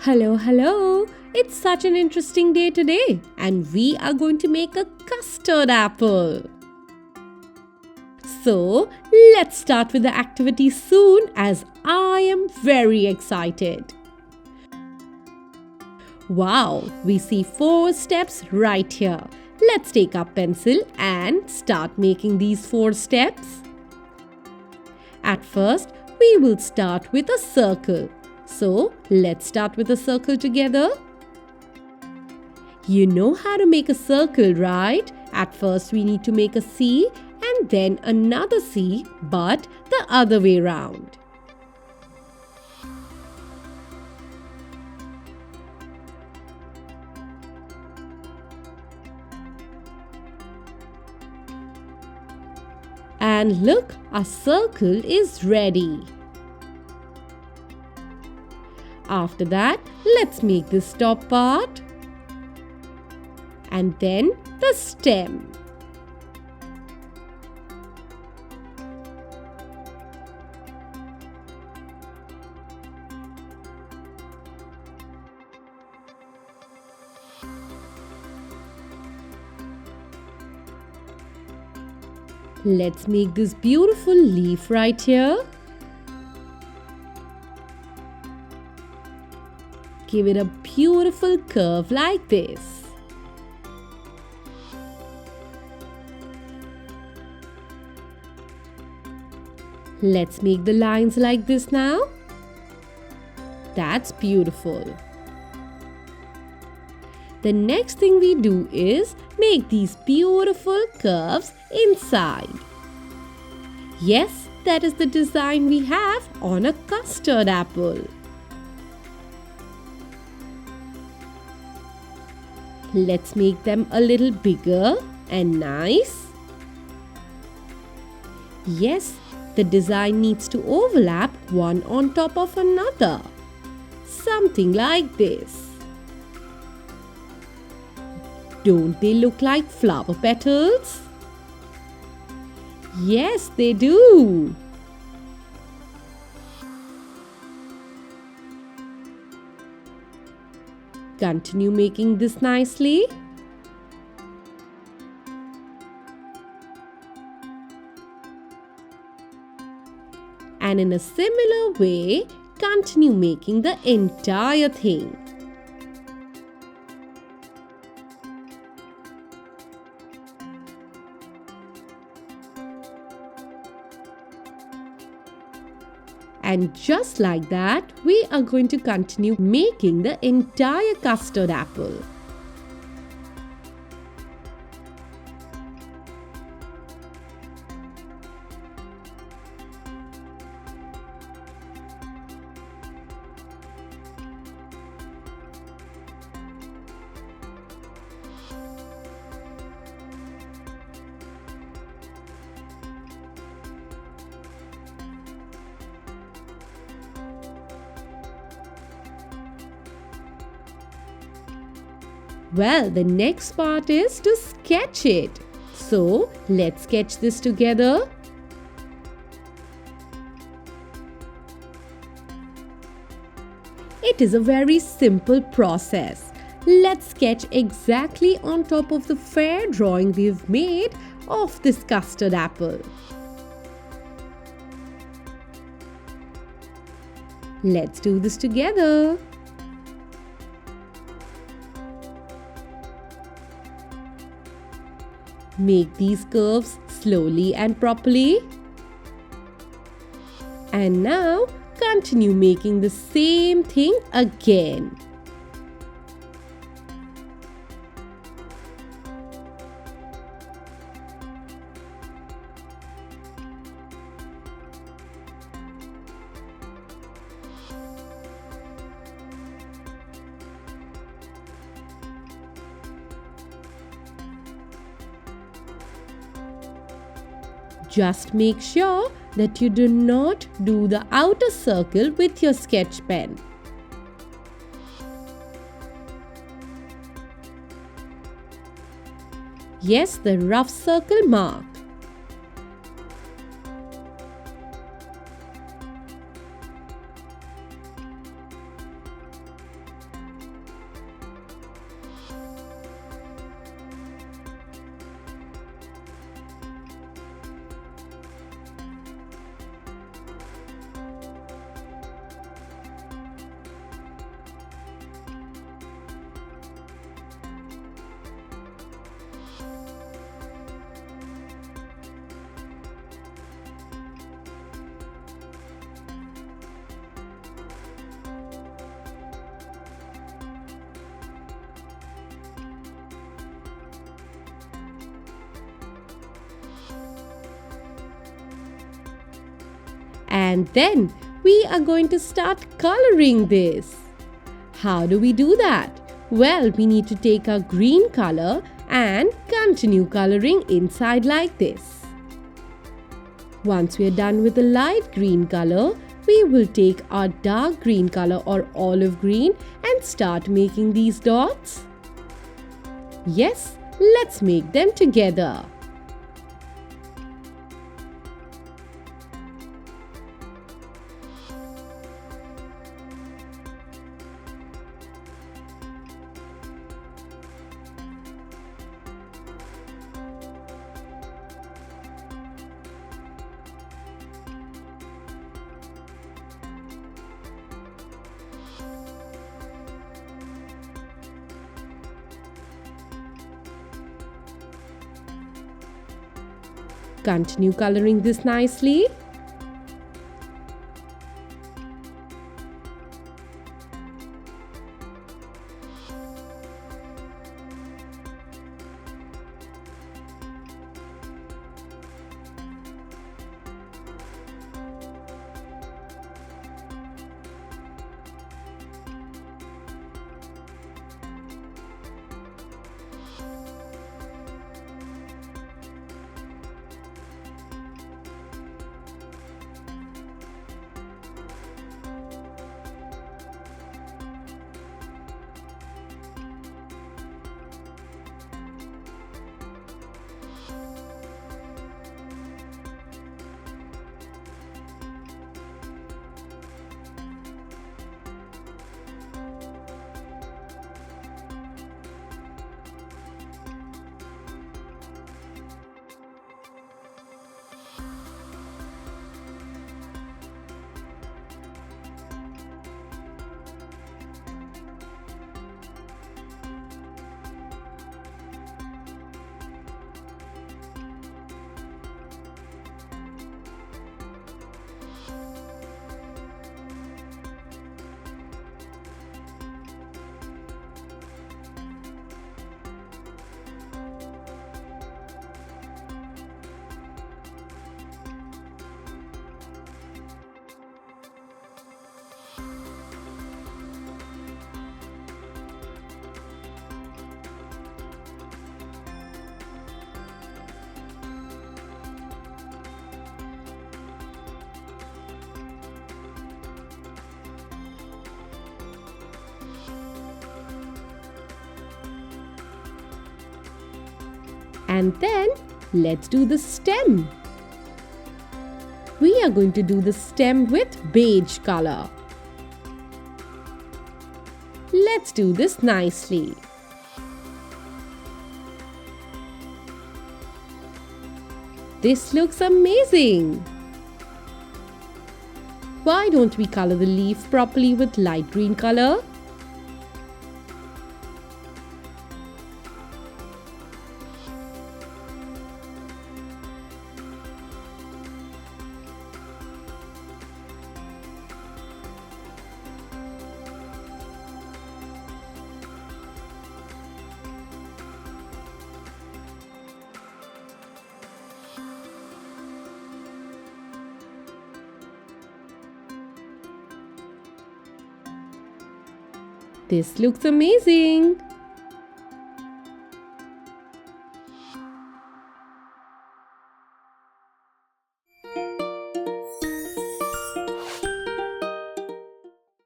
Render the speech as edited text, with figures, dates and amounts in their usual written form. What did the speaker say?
Hello, hello! It's such an interesting day today, and we are going to make a custard apple. So, let's start with the activity soon as I am very excited. Wow, we see 4 steps right here. Let's take our pencil and start making these 4 steps. At first, we will start with a circle. So, let's start with a circle together. You know how to make a circle, right? At first, we need to make a C and then another C, but the other way round. And look, our circle is ready. After that, let's make this top part and then the stem. Let's make this beautiful leaf right here. Give it a beautiful curve like this. Let's make the lines like this now. That's beautiful. The next thing we do is make these beautiful curves inside. Yes, that is the design we have on a custard apple. Let's make them a little bigger and nice. Yes, the design needs to overlap one on top of another. Something like this. Don't they look like flower petals? Yes, they do. Continue making this nicely. And in a similar way, continue making the entire thing. And just like that, we are going to continue making the entire custard apple. Well, the next part is to sketch it. So, let's sketch this together. It is a very simple process. Let's sketch exactly on top of the fair drawing we've made of this custard apple. Let's do this together. Make these curves slowly and properly. And now continue making the same thing again. Just make sure that you do not do the outer circle with your sketch pen. Yes, the rough circle mark. And then we are going to start coloring this. How do we do that? Well, we need to take our green color and continue coloring inside like this. Once we are done with the light green color, we will take our dark green color or olive green and start making these dots. Yes, let's make them together. Continue coloring this nicely. And then let's do the stem. We are going to do the stem with beige color. Let's do this nicely. This looks amazing. Why don't we color the leaf properly with light green color? This looks amazing.